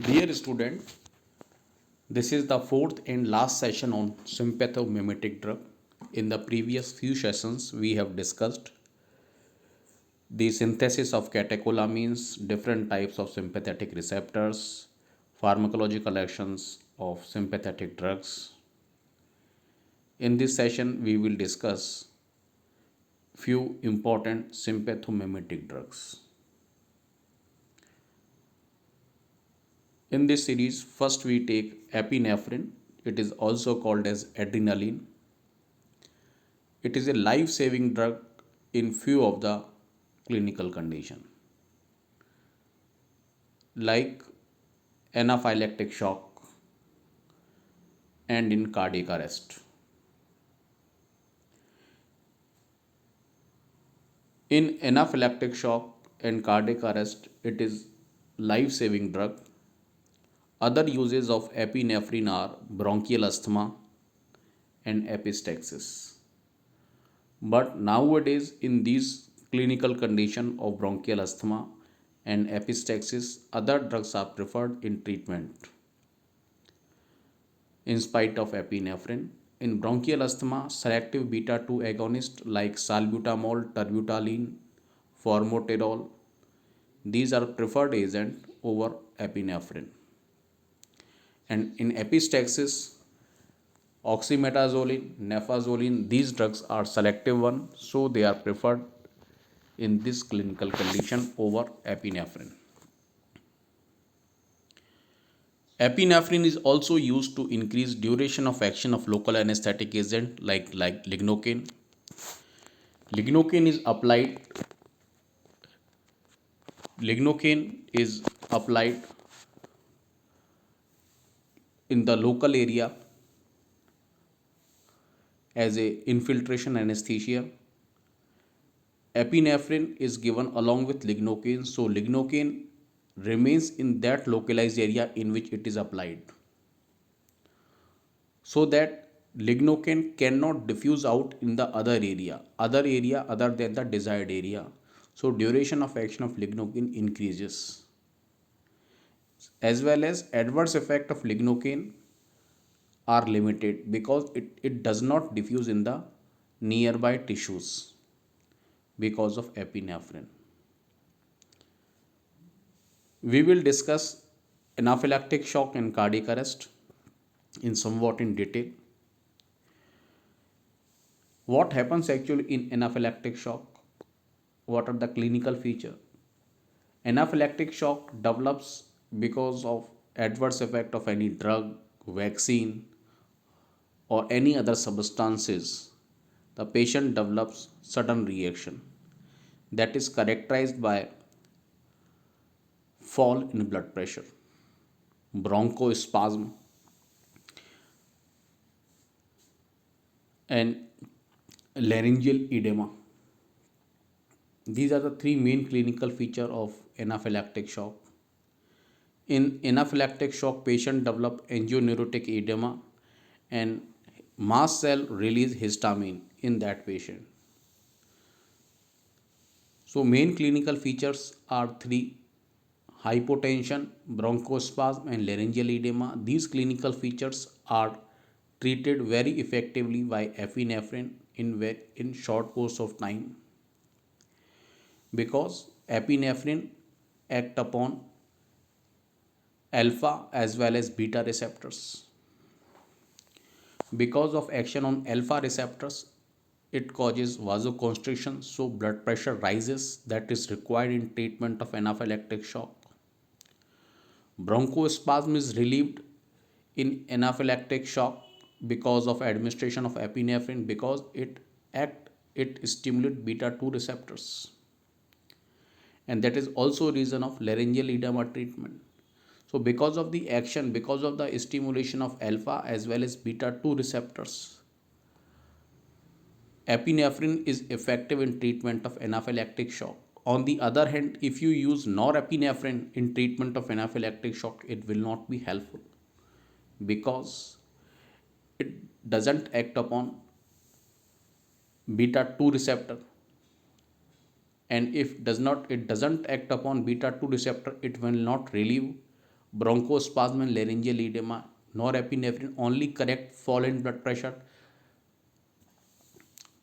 Dear student, this is the fourth and last session on sympathomimetic drug. In the previous few sessions, we have discussed the synthesis of catecholamines, different types of sympathetic receptors, pharmacological actions of sympathetic drugs. In this session, we will discuss few important sympathomimetic drugs. In this series, first we take epinephrine. It is also called as adrenaline. It is a life-saving drug in few of the clinical condition like anaphylactic shock and in cardiac arrest. In anaphylactic shock and cardiac arrest, it is life-saving drug. Other uses of epinephrine are bronchial asthma and epistaxis. But nowadays, in these clinical condition of bronchial asthma and epistaxis, other drugs are preferred in treatment in spite of epinephrine. In bronchial asthma, selective beta 2 agonists like salbutamol, terbutaline, formoterol, these are preferred agent over epinephrine. And in epistaxis, oxymetazoline, nefazoline, these drugs are selective one, so they are preferred in this clinical condition over epinephrine. Epinephrine is also used to increase duration of action of local anesthetic agent like lignocaine. Lignocaine is applied. Lignocaine is applied in the local area as a infiltration anesthesia. Epinephrine is given along with lignocaine, so lignocaine remains in that localized area in which it is applied, so that lignocaine cannot diffuse out in the other area other than the desired area. So duration of action of lignocaine increases, as well as adverse effect of lignocaine are limited because it does not diffuse in the nearby tissues because of epinephrine. We will discuss anaphylactic shock and cardiac arrest in somewhat in detail. What happens actually in anaphylactic shock? What are the clinical features? Anaphylactic shock develops because of adverse effect of any drug, vaccine, or any other substances. The patient develops sudden reaction that is characterized by fall in blood pressure, bronchospasm, and laryngeal edema. These are the three main clinical features of anaphylactic shock. In anaphylactic shock, patient develop angioneurotic edema and mast cell release histamine in that patient. So main clinical features are three: hypotension, bronchospasm and laryngeal edema. These clinical features are treated very effectively by epinephrine in short course of time, because epinephrine act upon alpha as well as beta receptors. Because of action on alpha receptors, it causes vasoconstriction, so blood pressure rises, that is required in treatment of anaphylactic shock. Bronchospasm is relieved in anaphylactic shock because of administration of epinephrine, because it stimulates beta 2 receptors, and that is also reason of laryngeal edema treatment. So because of the action, because of the stimulation of alpha as well as beta 2 receptors, epinephrine is effective in treatment of anaphylactic shock. On the other hand, if you use norepinephrine in treatment of anaphylactic shock, it will not be helpful because it doesn't act upon beta 2 receptor, and if doesn't act upon beta 2 receptor, it will not relieve bronchospasm and laryngeal edema. Norepinephrine only correct fall in blood pressure.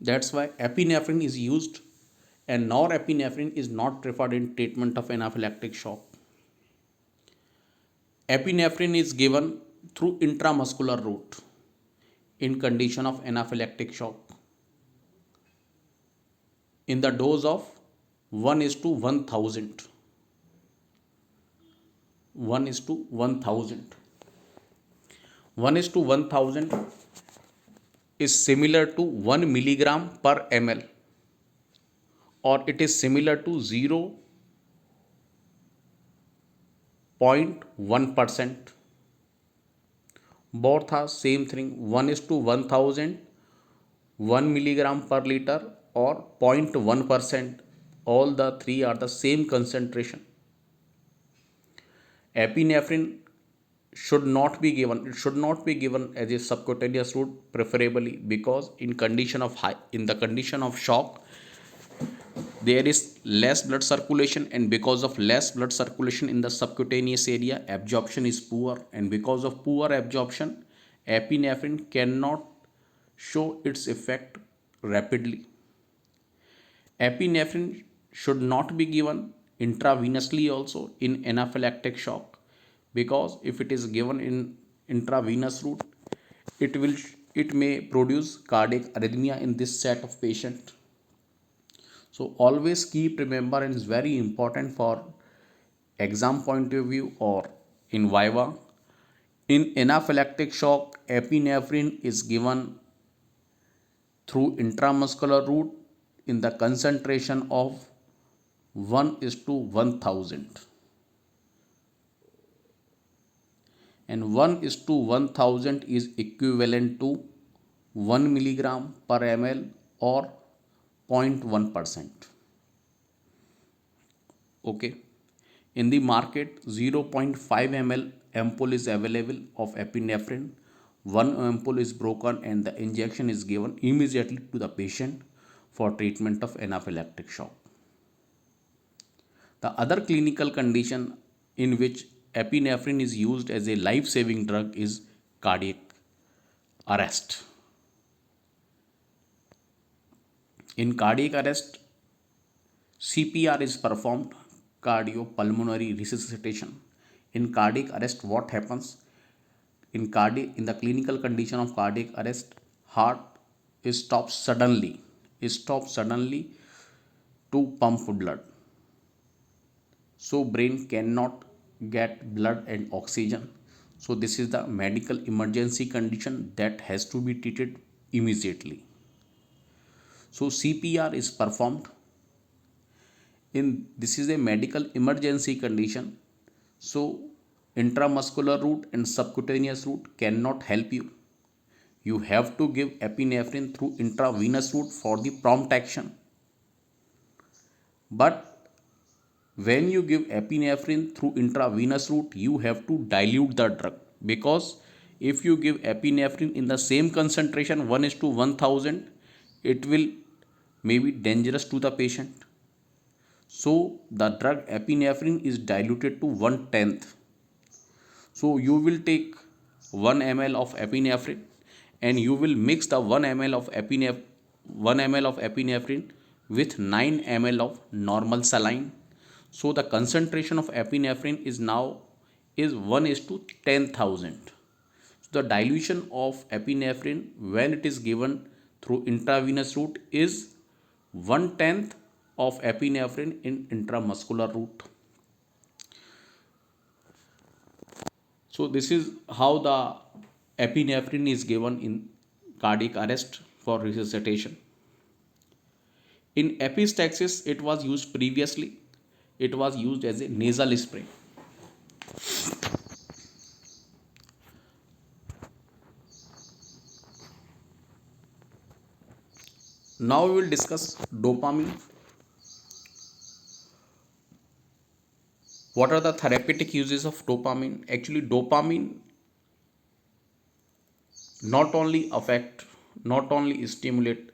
That's why epinephrine is used, and norepinephrine is not preferred in treatment of anaphylactic shock. Epinephrine is given through intramuscular route in condition of anaphylactic shock in the dose of 1 is to 1000. 1 is to 1000. 1 is to 1000 is similar to 1 milligram per ml, or it is similar to 0.1%. Both are same thing. 1 is to 1000, 1 milligram per liter, or 0.1%. All the three are the same concentration. Epinephrine should not be given. It should not be given as a subcutaneous route, preferably, because in the condition of shock, there is less blood circulation, and because of less blood circulation in the subcutaneous area, absorption is poor, and because of poor absorption, epinephrine cannot show its effect rapidly. Epinephrine should not be given intravenously also in anaphylactic shock, because if it is given in intravenous route, it will it may produce cardiac arrhythmia in this set of patient. So always keep remember, and it's very important for exam point of view or in viva. In anaphylactic shock, epinephrine is given through intramuscular route in the concentration of 1 is to 1000, and 1 is to 1000 is equivalent to 1 milligram per ml or 0.1%. Okay. In the market, 0.5 ml ampoule is available of epinephrine. One ampoule is broken and the injection is given immediately to the patient for treatment of anaphylactic shock. The other clinical condition in which epinephrine is used as a life-saving drug is cardiac arrest. In cardiac arrest, CPR is performed, cardiopulmonary resuscitation. In cardiac arrest, what happens? In the clinical condition of cardiac arrest, heart stops suddenly to pump blood. So brain cannot get blood and oxygen. So this is the medical emergency condition that has to be treated immediately. So CPR is performed. This is a medical emergency condition. So intramuscular route and subcutaneous route cannot help you. You have to give epinephrine through intravenous route for the prompt action. But when you give epinephrine through intravenous route, you have to dilute the drug, because if you give epinephrine in the same concentration 1 is to 1000, it will may be dangerous to the patient. So the drug epinephrine is diluted to 1/10. So you will take 1 ml of epinephrine and you will mix the 1 ml of epinephrine with 9 ml of normal saline. So the concentration of epinephrine is 1 is to 10,000. So the dilution of epinephrine when it is given through intravenous route is 1/10 of epinephrine in intramuscular route. So this is how the epinephrine is given in cardiac arrest for resuscitation. In epistaxis, it was used previously. It was used as a nasal spray. Now we will discuss dopamine. What are the therapeutic uses of dopamine? Actually, dopamine not only stimulate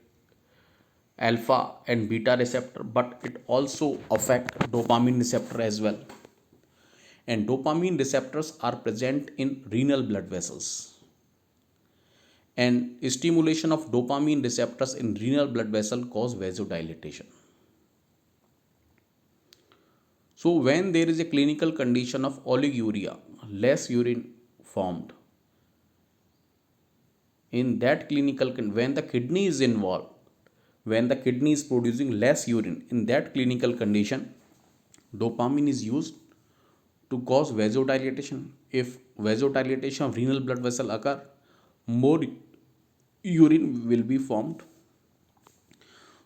alpha and beta receptor, but it also affect dopamine receptor as well. And dopamine receptors are present in renal blood vessels. And stimulation of dopamine receptors in renal blood vessel cause vasodilatation. So when there is a clinical condition of oliguria, less urine formed, in that when the kidney is involved, when the kidney is producing less urine, in that clinical condition, dopamine is used to cause vasodilatation. If vasodilatation of renal blood vessel occur, more urine will be formed.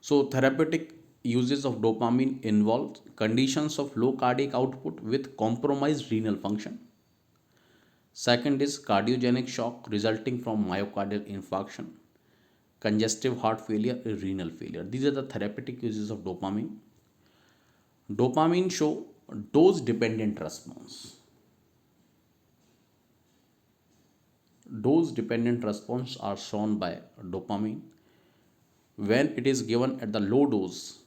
So therapeutic uses of dopamine involve conditions of low cardiac output with compromised renal function. Second is cardiogenic shock resulting from myocardial infarction, congestive heart failure, renal failure. These are the therapeutic uses of dopamine. Dopamine show dose dependent response. Dose dependent response are shown by dopamine when it is given at the low dose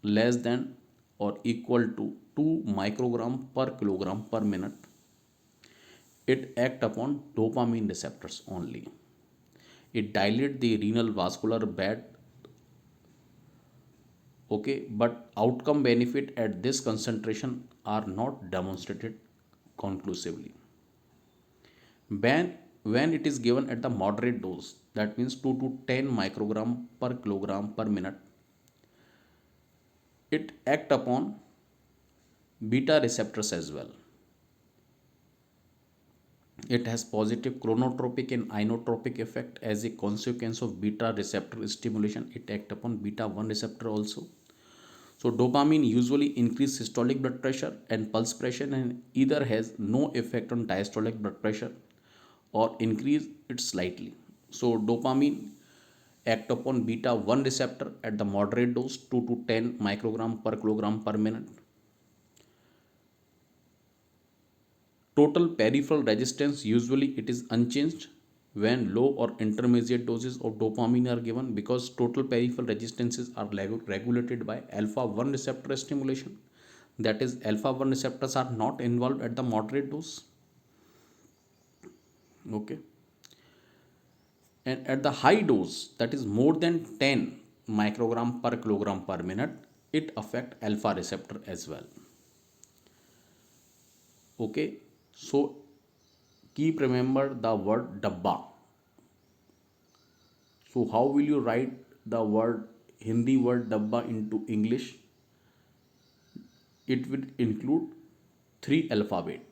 less than or equal to 2 microgram per kilogram per minute. It act upon dopamine receptors only. It dilate the renal vascular bed, okay, but outcome benefit at this concentration are not demonstrated conclusively. When it is given at the moderate dose, that means 2 to 10 microgram per kilogram per minute, it act upon beta receptors as well. It has positive chronotropic and inotropic effect. As a consequence of beta receptor stimulation, it act upon beta 1 receptor also. So dopamine usually increase systolic blood pressure and pulse pressure and either has no effect on diastolic blood pressure or increase it slightly. So dopamine act upon beta 1 receptor at the moderate dose 2 to 10 microgram per kilogram per minute. Total peripheral resistance, usually it is unchanged when low or intermediate doses of dopamine are given, because total peripheral resistances are regulated by alpha 1 receptor stimulation. That is, alpha 1 receptors are not involved at the moderate dose. Okay. And at the high dose, that is more than 10 microgram per kilogram per minute, it affect alpha receptor as well. Okay. So keep remember the word dabba. So how will you write the word Hindi word dabba into English? It will include three alphabet.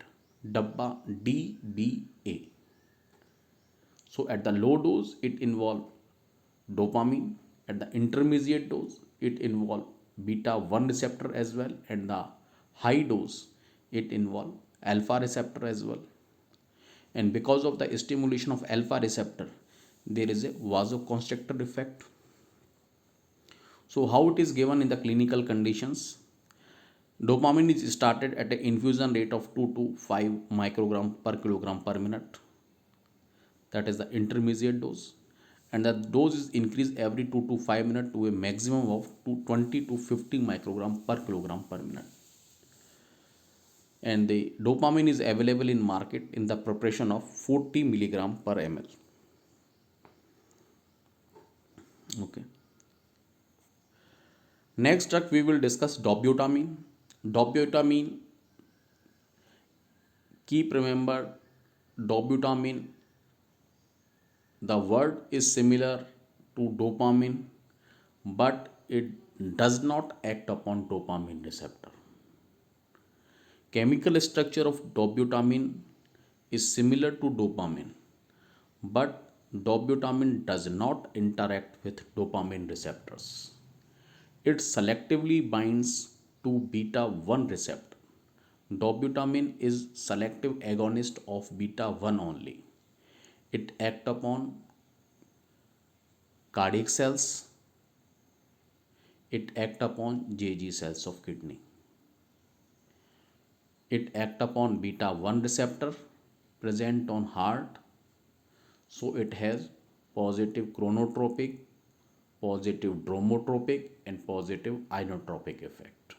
Dabba, D B A. So at the low dose it involve dopamine. At the intermediate dose it involve beta 1 receptor as well, and the high dose it involve alpha receptor as well. And because of the stimulation of alpha receptor, there is a vasoconstrictor effect. So how it is given in the clinical conditions? Dopamine is started at an infusion rate of 2 to 5 microgram per kilogram per minute. That is the intermediate dose. And the dose is increased every 2 to 5 minutes to a maximum of 20 to 50 microgram per kilogram per minute. And the dopamine is available in market in the preparation of 40 milligram per ml. Okay. Next drug we will discuss dobutamine. Dobutamine, keep remember, dobutamine, the word is similar to dopamine, but it does not act upon dopamine receptor. Chemical structure of dobutamine is similar to dopamine, but dobutamine does not interact with dopamine receptors. It selectively binds to beta 1 receptor. Dobutamine is selective agonist of beta 1 only. It acts upon cardiac cells. It acts upon JG cells of kidney. It acts upon beta 1 receptor present on heart. So it has positive chronotropic, positive dromotropic and positive inotropic effect.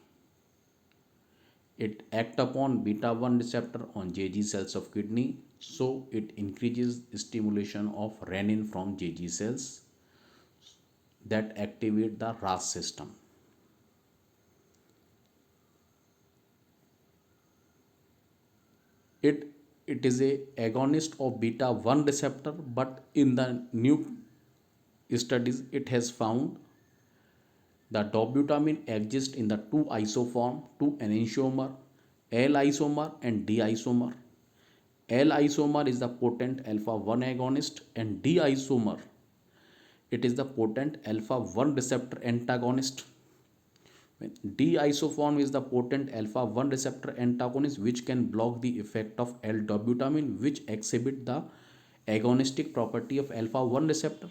It act upon beta 1 receptor on Jg cells of kidney, so it increases stimulation of renin from Jg cells that activate the RAS system. It is a agonist of beta 1 receptor, but in the new studies it has found that dobutamine exists in the two isoform, two enantiomer, L isomer and D isomer. L isomer is the potent alpha 1 agonist, and D isomer, it is the potent alpha 1 receptor antagonist. D isoform is the potent alpha 1 receptor antagonist which can block the effect of L-dobutamine, which exhibit the agonistic property of alpha 1 receptor.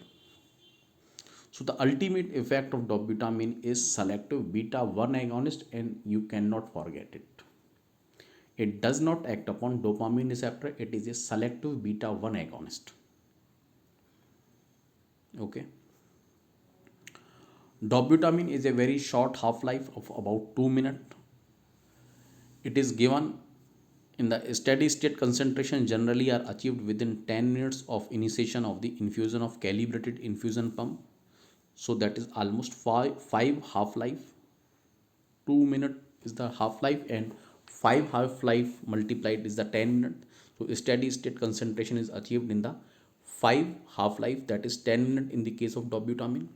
So the ultimate effect of dobutamine is selective beta 1 agonist, and you cannot forget it. It does not act upon dopamine receptor, it is a selective beta 1 agonist. Okay. Dobutamine is a very short half-life of about 2 minutes. It is given in the steady state concentration generally are achieved within 10 minutes of initiation of the infusion of calibrated infusion pump. So that is almost 5 half-life. 2 minute is the half-life and 5 half-life multiplied is the 10 minute. So steady state concentration is achieved in the 5 half-life, that is 10 minute in the case of dobutamine.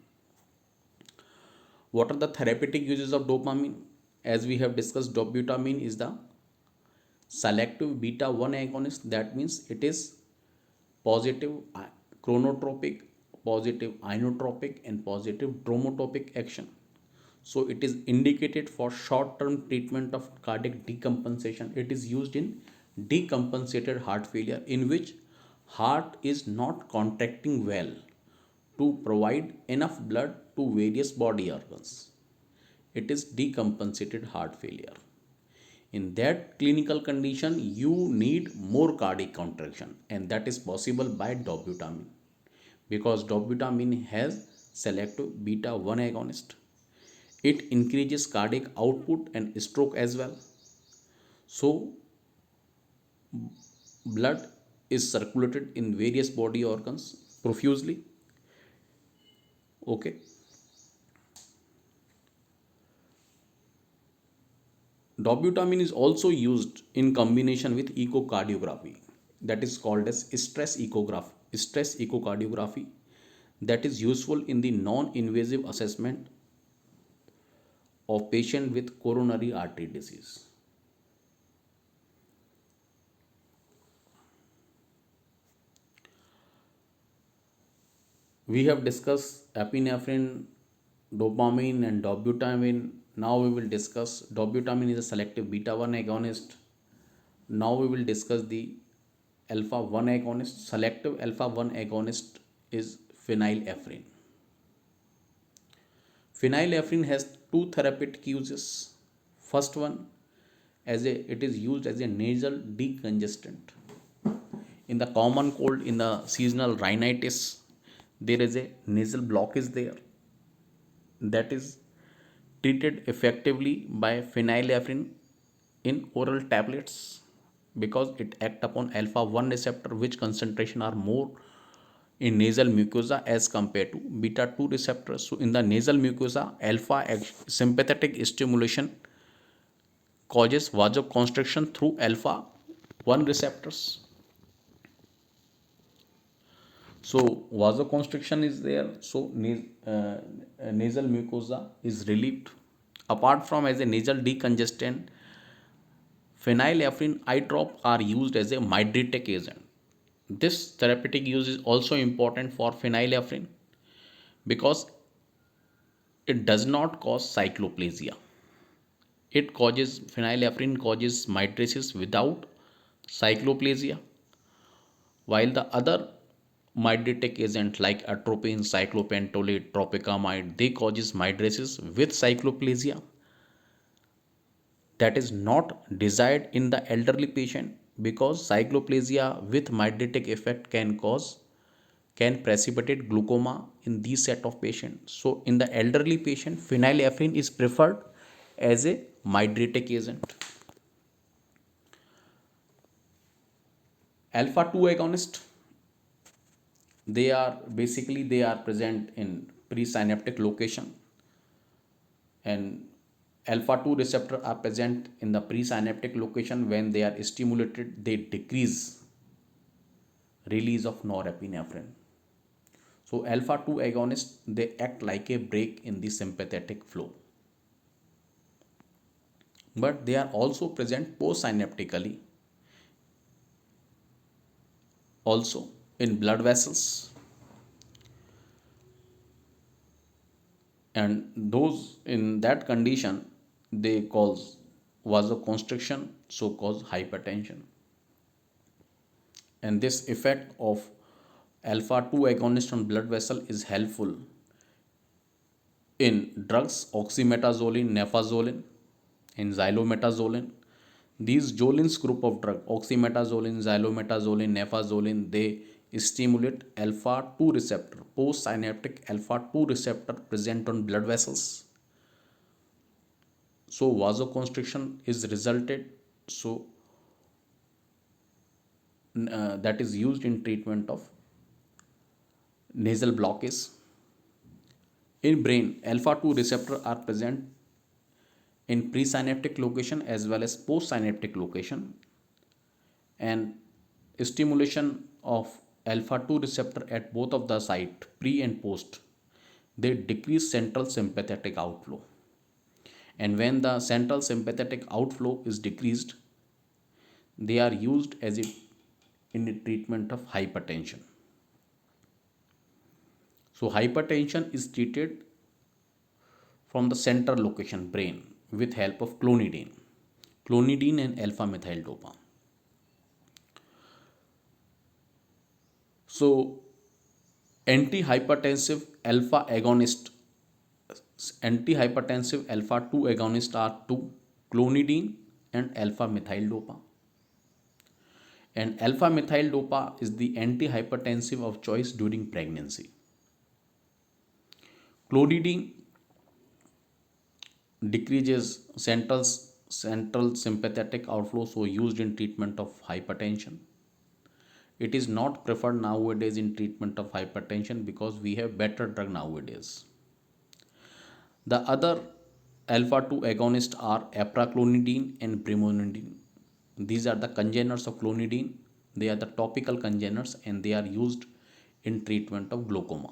What are the therapeutic uses of dopamine? As we have discussed, dobutamine is the selective beta 1 agonist. That means it is positive chronotropic, positive inotropic, and positive dromotropic action. So it is indicated for short-term treatment of cardiac decompensation. It is used in decompensated heart failure, in which heart is not contracting well to provide enough blood to various body organs. It is decompensated heart failure. In that clinical condition, you need more cardiac contraction, and that is possible by dobutamine, because dobutamine has selective beta 1 agonist. It increases cardiac output and stroke as well. So blood is circulated in various body organs profusely. Okay. Dobutamine is also used in combination with echocardiography, that is called as stress echocardiography, that is useful in the non-invasive assessment of patient with coronary artery disease. We have discussed epinephrine, dopamine, and dobutamine. Now we will discuss dobutamine is a selective beta 1 agonist. Now we will discuss the alpha 1 agonist. Selective alpha 1 agonist is phenylephrine. Phenylephrine has two therapeutic uses. First one, it is used as a nasal decongestant. In the common cold, in the seasonal rhinitis, there is a nasal block is there, that is treated effectively by phenylephrine in oral tablets, because it act upon alpha 1 receptor, which concentration are more in nasal mucosa as compared to beta 2 receptors. So in the nasal mucosa, sympathetic stimulation causes vasoconstriction through alpha 1 receptors. So vasoconstriction is there, so nasal mucosa is relieved. Apart from as a nasal decongestant, phenylephrine eye drop are used as a mydriatic agent. This therapeutic use is also important for phenylephrine because it does not cause cycloplasia. Phenylephrine causes mydriasis without cycloplasia, while the other mydriatic agent like atropine, cyclopentolate, tropicamide, they causes mydriasis with cycloplasia. That is not desired in the elderly patient, because cycloplasia with mydriatic effect can precipitate glaucoma in these set of patients. So in the elderly patient, phenylephrine is preferred as a mydriatic agent. Alpha 2 agonist, they are present in presynaptic location, and alpha 2 receptor are present in the presynaptic location. When they are stimulated, they decrease release of norepinephrine. So alpha 2 agonists, they act like a brake in the sympathetic flow, but they are also present postsynaptically, also in blood vessels, and those in that condition, they cause vasoconstriction, so cause hypertension. And this effect of alpha 2 agonist on blood vessel is helpful in drugs oxymetazoline, nefazolin, and xylometazoline. These Jolin's group of drug, oxymetazoline, xylometazoline, nefazolin, they stimulate alpha 2 receptor, postsynaptic alpha 2 receptor present on blood vessels. So vasoconstriction is resulted. So that is used in treatment of nasal blockage. In brain, alpha 2 receptor are present in presynaptic location as well as postsynaptic location, and stimulation of alpha 2 receptor at both of the site, pre and post, they decrease central sympathetic outflow. And when the central sympathetic outflow is decreased, they are used as it in the treatment of hypertension. So hypertension is treated from the central location, brain, with help of clonidine and alpha methyl dopa. So antihypertensive alpha agonist, antihypertensive alpha 2 agonist are 2, clonidine and alpha methyl dopa. And alpha methyl dopa is the antihypertensive of choice during pregnancy. Clonidine decreases central sympathetic outflow, so used in treatment of hypertension. It is not preferred nowadays in treatment of hypertension because we have better drug nowadays. The other alpha 2 agonists are apraclonidine and brimonidine. These are the congeners of clonidine. They are the topical congeners and they are used in treatment of glaucoma.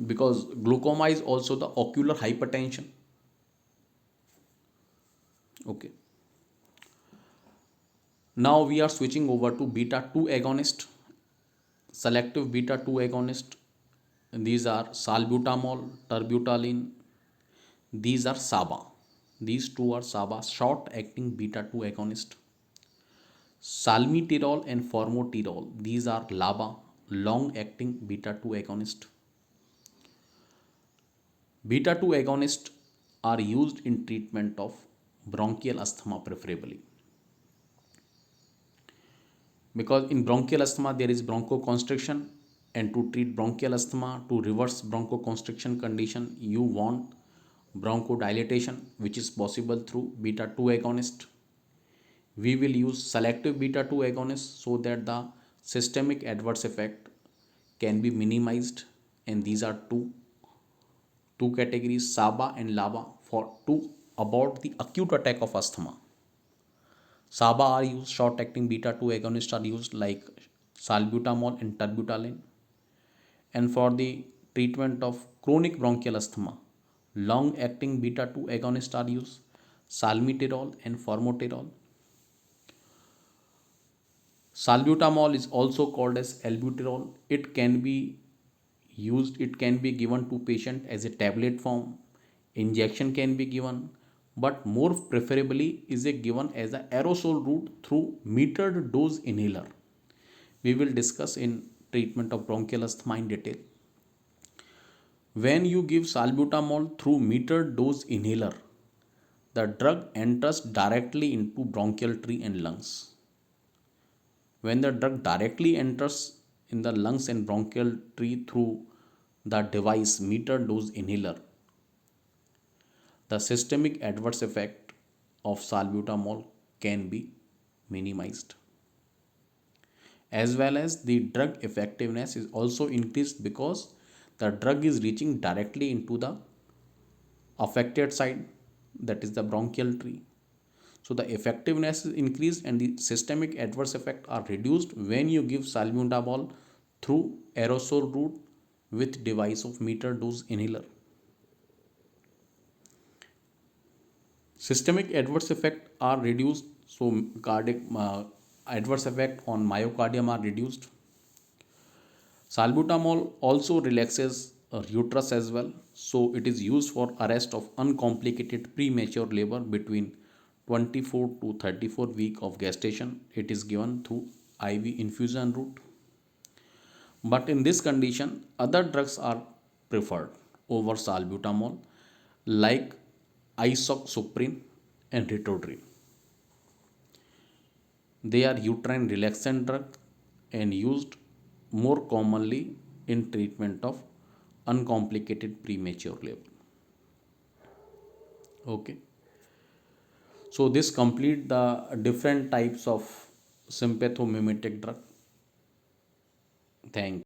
Because glaucoma is also the ocular hypertension. Okay. Now we are switching over to beta 2 agonist, selective beta 2 agonist. These are salbutamol, terbutaline. These are SABA. These two are SABA, short acting beta 2 agonist. Salmeterol and formoterol. These are LABA, long acting beta 2 agonist. Beta 2 agonists are used in treatment of bronchial asthma preferably. Because in bronchial asthma there is bronchoconstriction, and to treat bronchial asthma, to reverse bronchoconstriction condition, you want bronchodilation, which is possible through beta 2 agonist. We will use selective beta 2 agonist so that the systemic adverse effect can be minimized, and these are two categories, SABA and LABA, for to about the acute attack of asthma. SABA are used, short acting beta 2 agonists are used like salbutamol and terbutaline. And for the treatment of chronic bronchial asthma, long acting beta 2 agonists are used, salmeterol and formoterol. Salbutamol is also called as albuterol. It can be used, it can be given to patient as a tablet form, injection can be given, but more preferably is a given as a aerosol route through metered dose inhaler. We will discuss in treatment of bronchial asthma in detail. When you give salbutamol through metered dose inhaler, the drug enters directly into bronchial tree and lungs. When the drug directly enters in the lungs and bronchial tree through the device metered dose inhaler, the systemic adverse effect of salbutamol can be minimized, as well as the drug effectiveness is also increased because the drug is reaching directly into the affected side, that is the bronchial tree. So the effectiveness is increased and the systemic adverse effects are reduced when you give salbutamol through aerosol route with device of meter dose inhaler. Systemic adverse effects are reduced, so cardiac adverse effect on myocardium are reduced. Salbutamol also relaxes uterus as well, so it is used for arrest of uncomplicated premature labor between 24 to 34 week of gestation. It is given through IV infusion route. But in this condition, other drugs are preferred over salbutamol, like isoxazoline and ritodrine. They are uterine relaxant drug and used more commonly in treatment of uncomplicated premature labor. Okay. So this complete the different types of sympathomimetic drug. Thank